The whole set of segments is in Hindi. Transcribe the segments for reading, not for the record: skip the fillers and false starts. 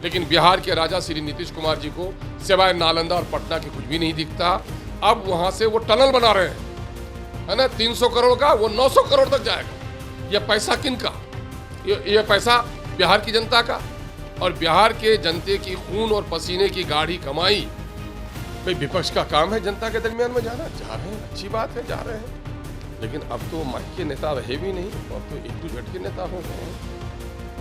लेकिन बिहार के राजा श्री नीतीश कुमार जी को सिवाय नालंदा और पटना के कुछ भी नहीं दिखता। अब वहां से वो टनल बना रहे हैं, है ना, 300 करोड़ का, वो 900 करोड़ तक जाएगा। ये पैसा किनका? ये पैसा बिहार की जनता का, और बिहार के जनते की खून और पसीने की गाढ़ी कमाई। भाई विपक्ष का काम है जनता के दरमियान में जाना, जा रहे हैं, अच्छी बात है, जा रहे हैं, लेकिन अब तो माई के नेता रहे भी नहीं, और तो A to Z के नेता हो गए हैं।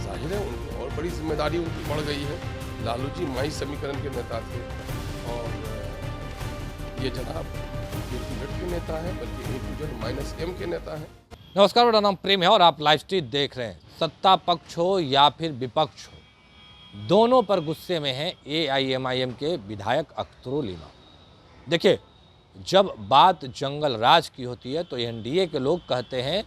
जाहिर है उनकी और बड़ी जिम्मेदारी उनकी बढ़ गई है। लालू जी माई समीकरण के नेता थे, और ये जनाब A to Z के नेता है, बल्कि A to Z -M के नेता है। नमस्कार, मेरा नाम प्रेम है और आप लाइव स्ट्रीट देख रहे हैं। सत्ता पक्ष हो या फिर विपक्ष हो, दोनों पर गुस्से में हैं AIMIM के विधायक अख्तरुल इमाम। देखिए, जब बात जंगल राज की होती है तो NDA के लोग कहते हैं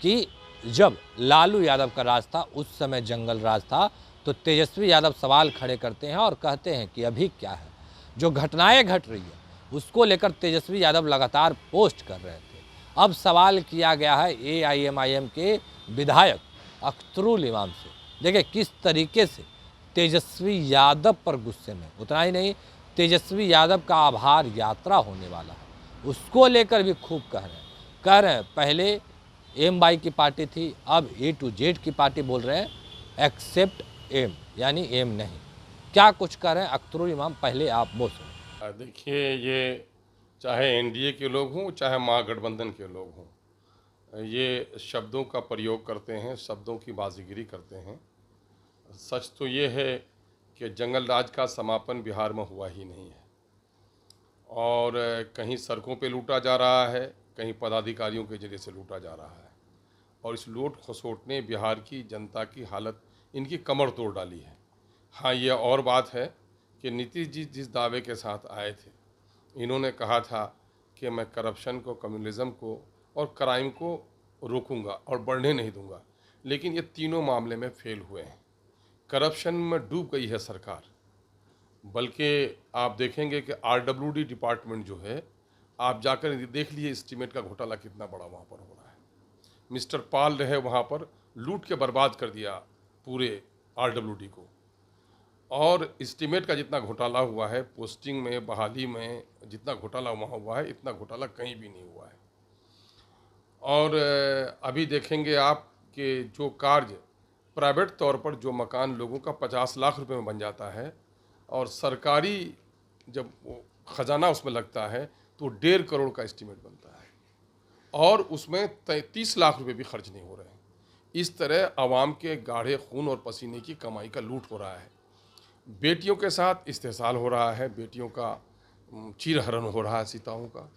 कि जब लालू यादव का राज था उस समय जंगल राज था, तो तेजस्वी यादव सवाल खड़े करते हैं और कहते हैं कि अभी क्या है। जो घटनाएं घट रही है उसको लेकर तेजस्वी यादव लगातार पोस्ट कर रहे थे। अब सवाल किया गया है AIMIM के विधायक अख्तरुल इमाम से। देखिए किस तरीके से तेजस्वी यादव पर गुस्से में, उतना ही नहीं, तेजस्वी यादव का आभार यात्रा होने वाला है उसको लेकर भी खूब कह रहे हैं पहले M/Y की पार्टी थी, अब A to Z की पार्टी बोल रहे हैं, एक्सेप्ट M, यानी M नहीं। क्या कुछ कह रहे हैं अख्तरुल इमाम, पहले आप वो सुनो। देखिए, ये चाहे NDA के लोग हों चाहे महागठबंधन के लोग हों, ये शब्दों का प्रयोग करते हैं, शब्दों की बाजीगिरी करते हैं। सच तो ये है कि जंगल राज का समापन बिहार में हुआ ही नहीं है, और कहीं सड़कों पे लूटा जा रहा है, कहीं पदाधिकारियों के जरिए से लूटा जा रहा है, और इस लूट खसोट ने बिहार की जनता की हालत, इनकी कमर तोड़ डाली है। हाँ, ये और बात है कि नीतीश जी जिस दावे के साथ आए थे, इन्होंने कहा था कि मैं करप्शन को, कम्युनिज्म को और क्राइम को रोकूंगा और बढ़ने नहीं दूंगा, लेकिन ये तीनों मामले में फेल हुए हैं। करप्शन में डूब गई है सरकार, बल्कि आप देखेंगे कि RWD डिपार्टमेंट जो है, आप जाकर देख लीजिए एस्टीमेट का घोटाला कितना बड़ा वहाँ पर हो रहा है। मिस्टर पाल रहे वहाँ पर, लूट के बर्बाद कर दिया पूरे RWD को, और एस्टीमेट का जितना घोटाला हुआ है, पोस्टिंग में, बहाली में जितना घोटाला वहाँ हुआ है, इतना घोटाला कहीं भी नहीं हुआ है। और अभी देखेंगे आप कि जो कार्य प्राइवेट तौर पर, जो मकान लोगों का 50 लाख रुपए में बन जाता है, और सरकारी जब वो खजाना उसमें लगता है तो 1.5 करोड़ का एस्टीमेट बनता है, और उसमें 33 लाख रुपए भी खर्च नहीं हो रहे हैं। इस तरह आवाम के गाढ़े खून और पसीने की कमाई का लूट हो रहा है। बेटियों के साथ इस्तेसाल हो रहा है, बेटियों का चीरहरण हो रहा है, सीताओं का।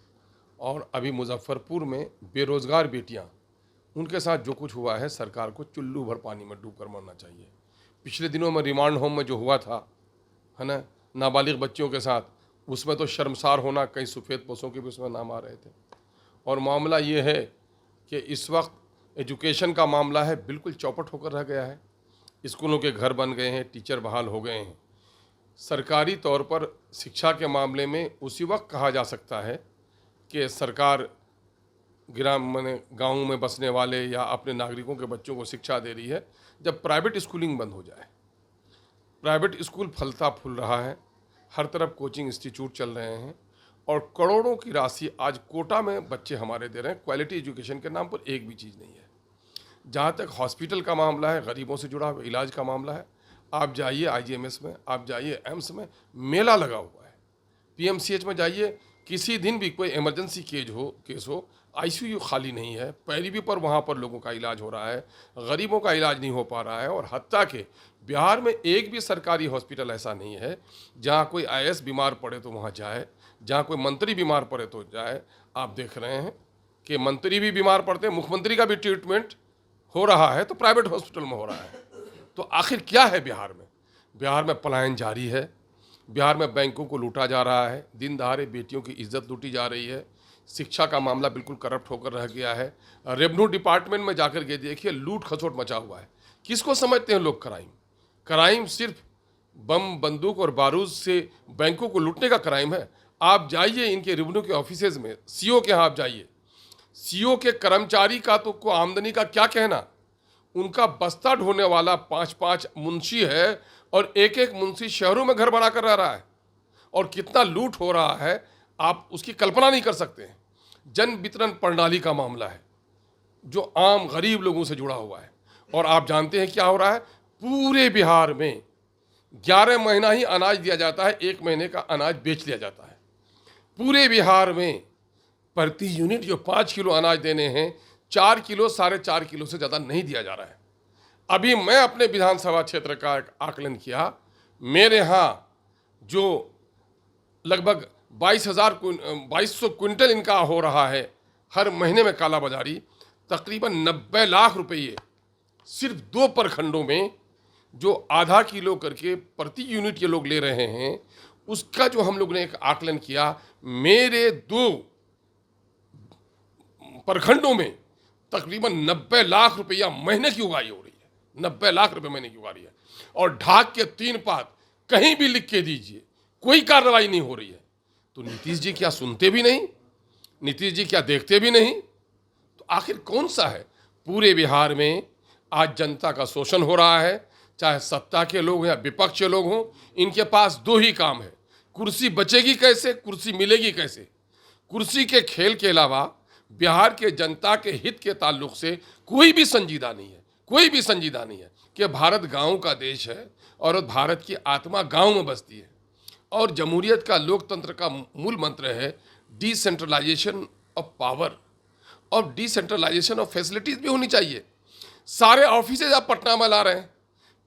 और अभी मुजफ्फरपुर में बेरोज़गार बेटियां, उनके साथ जो कुछ हुआ है, सरकार को चुल्लू भर पानी में डूब कर मरना चाहिए। पिछले दिनों में रिमांड होम में जो हुआ था, है ना, नाबालिग बच्चियों के साथ, उसमें तो शर्मसार होना, कई सफ़ेद पोशों के भी उसमें नाम आ रहे थे। और मामला ये है कि इस वक्त एजुकेशन का मामला है, बिल्कुल चौपट होकर रह गया है। स्कूलों के घर बन गए हैं, टीचर बहाल हो गए हैं। सरकारी तौर पर शिक्षा के मामले में उसी वक्त कहा जा सकता है कि सरकार गाँव में बसने वाले या अपने नागरिकों के बच्चों को शिक्षा दे रही है, जब प्राइवेट स्कूलिंग बंद हो जाए। प्राइवेट स्कूल फलता फूल रहा है, हर तरफ कोचिंग इंस्टीट्यूट चल रहे हैं, और करोड़ों की राशि आज कोटा में बच्चे हमारे दे रहे हैं। क्वालिटी एजुकेशन के नाम पर एक भी चीज़ नहीं है। जहाँ तक हॉस्पिटल का मामला है, गरीबों से जुड़ा हुआ इलाज का मामला है, आप जाइए IGMS में, आप जाइए एम्स में, मेला लगा हुआ है। PMCH में जाइए, किसी दिन भी कोई इमरजेंसी केस हो, ICU खाली नहीं है। पैरवी पर वहाँ पर लोगों का इलाज हो रहा है, गरीबों का इलाज नहीं हो पा रहा है। और हत्ता के बिहार में एक भी सरकारी हॉस्पिटल ऐसा नहीं है जहाँ कोई IAS बीमार पड़े तो वहाँ जाए, जहाँ कोई मंत्री बीमार पड़े तो जाए। आप देख रहे हैं कि मंत्री भी बीमार पड़ते हैं, मुख्यमंत्री का भी ट्रीटमेंट हो रहा है तो प्राइवेट हॉस्पिटल में हो रहा है। तो आखिर क्या है बिहार में? बिहार में पलायन जारी है, बिहार में बैंकों को लूटा जा रहा है, दिन दहाड़े बेटियों की इज्जत लूटी जा रही है, शिक्षा का मामला बिल्कुल करप्ट होकर रह गया है। रेवेन्यू डिपार्टमेंट में जाकर के देखिए, लूट खसोट मचा हुआ है। किसको समझते हैं लोग क्राइम? क्राइम सिर्फ बम, बंदूक और बारूद से बैंकों को लूटने का क्राइम है। आप जाइए इनके रेवेन्यू के ऑफिसेज में, CO के यहाँ आप जाइए, CO के कर्मचारी का तो को आमदनी का क्या कहना, उनका बस्ता ढोने वाला 5-5 मुंशी है और एक एक मुंशी शहरों में घर बना कर रह रहा है, और कितना लूट हो रहा है आप उसकी कल्पना नहीं कर सकते हैं। जन वितरण प्रणाली का मामला है जो आम गरीब लोगों से जुड़ा हुआ है, और आप जानते हैं क्या हो रहा है, पूरे बिहार में 11 महीना ही अनाज दिया जाता है, 1 महीने का अनाज बेच लिया जाता है। पूरे बिहार में प्रति यूनिट जो 5 किलो अनाज देने हैं, 4 किलो 4.5 किलो से ज़्यादा नहीं दिया जा रहा है। अभी मैं अपने विधानसभा क्षेत्र का एक आकलन किया, मेरे यहाँ जो लगभग 2200 क्विंटल इनका हो रहा है हर महीने में काला बाजारी, तकरीबन 90 लाख रुपये सिर्फ 2 प्रखंडों में जो आधा किलो करके प्रति यूनिट ये लोग ले रहे हैं, उसका जो हम लोग ने एक आकलन किया, मेरे 2 प्रखंडों में तकरीबन 90 लाख रुपया महीने की उगाही हो रही है, 90 लाख रुपए महीने की उगाही है। और ढाक के 3 पात कहीं भी लिख के दीजिए, कोई कार्रवाई नहीं हो रही है। तो नीतीश जी क्या सुनते भी नहीं, नीतीश जी क्या देखते भी नहीं? तो आखिर कौन सा है? पूरे बिहार में आज जनता का शोषण हो रहा है, चाहे सत्ता के लोग या विपक्ष के लोग हों, इनके पास 2 ही काम है, कुर्सी बचेगी कैसे, कुर्सी मिलेगी कैसे। कुर्सी के खेल के अलावा बिहार के जनता के हित के ताल्लुक से कोई भी संजीदा नहीं है, कोई भी संजीदा नहीं है कि भारत गाँव का देश है और भारत की आत्मा गाँव में बसती है, और जमहूरियत का लोकतंत्र का मूल मंत्र है डिसेंट्रलाइजेशन ऑफ पावर और डिसेंट्रलाइजेशन ऑफ फैसिलिटीज़ भी होनी चाहिए। सारे ऑफिसेज आप पटना में ला रहे हैं।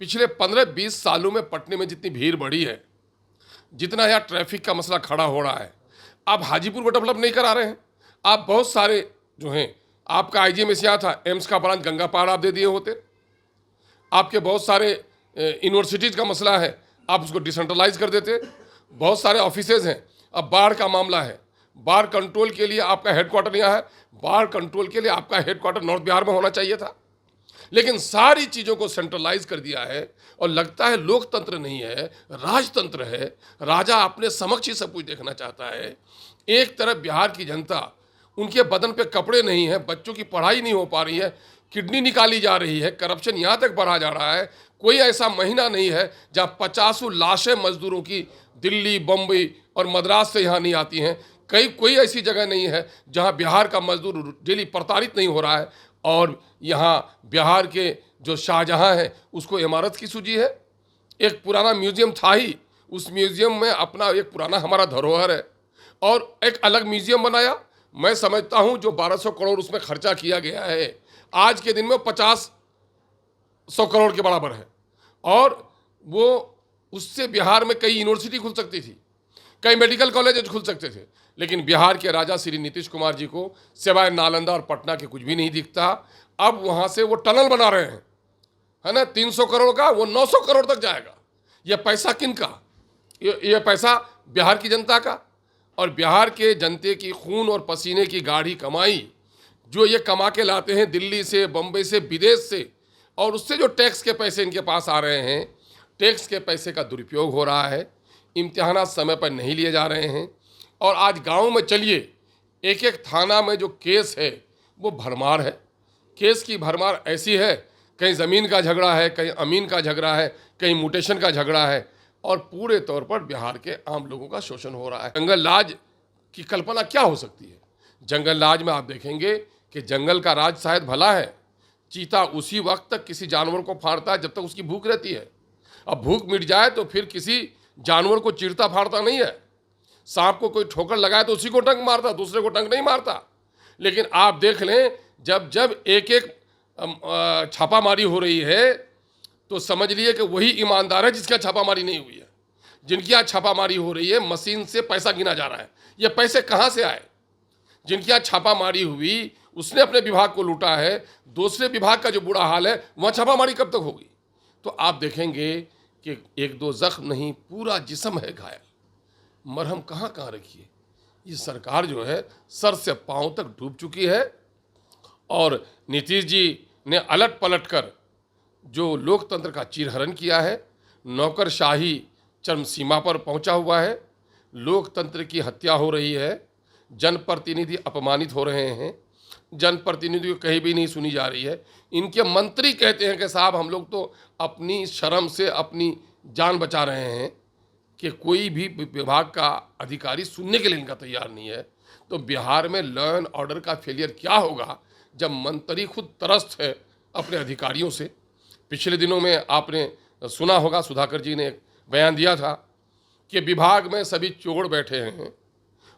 पिछले 15-20 सालों में पटने में जितनी भीड़ बढ़ी है, जितना यहाँ ट्रैफिक का मसला खड़ा हो रहा है, आप हाजीपुर को डेवलप नहीं करा रहे हैं। आप बहुत सारे जो हैं, आपका आईजीएमएस यहाँ था, एम्स का ब्रांच गंगा पहाड़ आप दे दिए होते। आपके बहुत सारे यूनिवर्सिटीज़ का मसला है, आप उसको डिसेंट्रलाइज कर देते। बहुत सारे ऑफिसेज हैं। अब बाढ़ का मामला है, बाढ़ कंट्रोल के लिए आपका हेडक्वार्टर यहाँ है, बाढ़ कंट्रोल के लिए आपका हेडक्वार्टर नॉर्थ बिहार में होना चाहिए था, लेकिन सारी चीज़ों को सेंट्रलाइज कर दिया है। और लगता है लोकतंत्र नहीं है, राजतंत्र है। राजा अपने समक्ष ही सब कुछ देखना चाहता है। एक तरफ बिहार की जनता, उनके बदन पे कपड़े नहीं है, बच्चों की पढ़ाई नहीं हो पा रही है, किडनी निकाली जा रही है, करप्शन यहाँ तक बढ़ा जा रहा है। कोई ऐसा महीना नहीं है जहाँ 50 लाशें मजदूरों की दिल्ली, बम्बई और मद्रास से यहाँ नहीं आती हैं। कोई ऐसी जगह नहीं है जहाँ बिहार का मजदूर डेली प्रताड़ित नहीं हो रहा है। और यहाँ बिहार के जो शाहजहाँ हैं, उसको इमारत की सूझी है। एक पुराना म्यूजियम था ही, उस म्यूजियम में अपना एक पुराना हमारा धरोहर है, और एक अलग म्यूजियम बनाया। मैं समझता हूँ जो 1200 करोड़ उसमें खर्चा किया गया है, आज के दिन में 50-100 करोड़ के बराबर है। और वो उससे बिहार में कई यूनिवर्सिटी खुल सकती थी, कई मेडिकल कॉलेज खुल सकते थे, लेकिन बिहार के राजा श्री नीतीश कुमार जी को सिवाय नालंदा और पटना के कुछ भी नहीं दिखता। अब वहाँ से वो टनल बना रहे हैं, है ना, 300 करोड़ का, वो 900 करोड़ तक जाएगा। ये पैसा किन का? ये पैसा बिहार की जनता का। और बिहार के जनते की खून और पसीने की गाढ़ी कमाई जो ये कमा के लाते हैं दिल्ली से, बम्बई से, विदेश से, और उससे जो टैक्स के पैसे इनके पास आ रहे हैं, टैक्स के पैसे का दुरुपयोग हो रहा है। इम्तिहानात समय पर नहीं लिए जा रहे हैं। और आज गांव में चलिए, एक एक थाना में जो केस है वो भरमार है। केस की भरमार ऐसी है, कहीं ज़मीन का झगड़ा है, कहीं अमीन का झगड़ा है, कहीं म्यूटेशन का झगड़ा है, और पूरे तौर पर बिहार के आम लोगों का शोषण हो रहा है। जंगल राज की कल्पना क्या हो सकती है? जंगल राज में आप देखेंगे कि जंगल का राज शायद भला है। चीता उसी वक्त तक किसी जानवर को फाड़ता है जब तक उसकी भूख रहती है। अब भूख मिट जाए तो फिर किसी जानवर को चीरता फाड़ता नहीं है। सांप को कोई ठोकर लगाए तो उसी को डंक मारता, दूसरे को डंक नहीं मारता। लेकिन आप देख लें, जब जब एक एक छापामारी हो रही है तो समझ लिए कि वही ईमानदार है जिसका छापामारी नहीं हुई है। जिनकी यहाँ छापामारी हो रही है, मशीन से पैसा गिना जा रहा है। ये पैसे कहाँ से आए? जिनकी यहाँ छापामारी हुई उसने अपने विभाग को लूटा है, दूसरे विभाग का जो बुरा हाल है वहाँ छापामारी कब तक होगी? तो आप देखेंगे कि 1-2 जख्म नहीं, पूरा जिस्म है घायल। मरहम कहाँ कहाँ रखिए। ये सरकार जो है सर से पांव तक डूब चुकी है। और नीतीश जी ने अलट पलट कर जो लोकतंत्र का चीरहरण किया है, नौकरशाही चरम सीमा पर पहुंचा हुआ है, लोकतंत्र की हत्या हो रही है, जनप्रतिनिधि अपमानित हो रहे हैं, जनप्रतिनिधियों कहीं भी नहीं सुनी जा रही है। इनके मंत्री कहते हैं कि साहब हम लोग तो अपनी शर्म से अपनी जान बचा रहे हैं कि कोई भी विभाग का अधिकारी सुनने के लिए इनका तैयार नहीं है। तो बिहार में लॉ एंड ऑर्डर का फेलियर क्या होगा जब मंत्री खुद त्रस्त है अपने अधिकारियों से। पिछले दिनों में आपने सुना होगा, सुधाकर जी ने एक बयान दिया था कि विभाग में सभी चोर बैठे हैं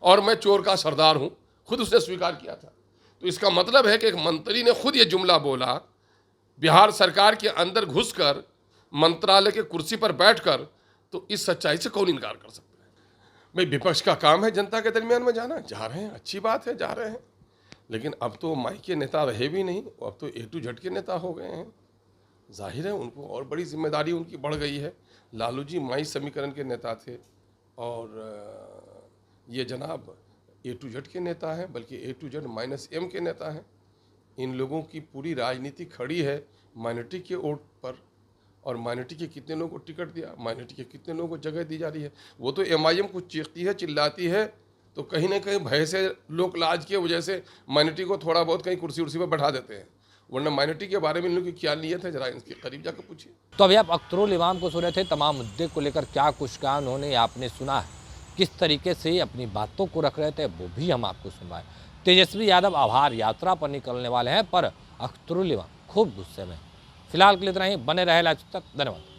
और मैं चोर का सरदार हूं, खुद उसने स्वीकार किया था। तो इसका मतलब है कि एक मंत्री ने खुद ये जुमला बोला, बिहार सरकार के अंदर घुसकर मंत्रालय के कुर्सी पर बैठकर, तो इस सच्चाई से कौन इनकार कर सकता है। भाई विपक्ष का काम है जनता के दरमियान में जाना, जा रहे हैं, अच्छी बात है, जा रहे हैं, लेकिन अब तो माई के नेता रहे भी नहीं, अब तो A to Z के नेता हो गए हैं। जाहिर है उनको और बड़ी जिम्मेदारी उनकी बढ़ गई है। लालू जी माई समीकरण के नेता थे और ये जनाब A to Z के नेता हैं, बल्कि A to Z -M के नेता हैं। इन लोगों की पूरी राजनीति खड़ी है माइनॉरिटी के वोट पर, और माइनॉरिटी के कितने लोगों को टिकट दिया, माइनॉरिटी के कितने लोगों को जगह दी जा रही है। वो तो MIM कुछ चीखती है, चिल्लाती है, तो कहीं ना कहीं भय से, लोक लाज की वजह से माइनॉरिटी को थोड़ा बहुत कहीं कुर्सी उर्सी पर बैठा देते हैं, वरना माइनॉरिटी के बारे में इन लोगों की क्या नीयत है जरा इनके करीब जाकर पूछिए। तो अभी आप अख्तरुल इमाम को सुन रहे थे, तमाम मुद्दे को लेकर क्या कुछ कहा उन्होंने आपने सुना है, किस तरीके से अपनी बातों को रख रहे थे वो भी हम आपको सुनवाए। तेजस्वी यादव आभार यात्रा पर निकलने वाले हैं, पर अख्तरुल इमाम खूब गुस्से में। फिलहाल के लिए इतना ही, बने रहे लाइव तक, धन्यवाद।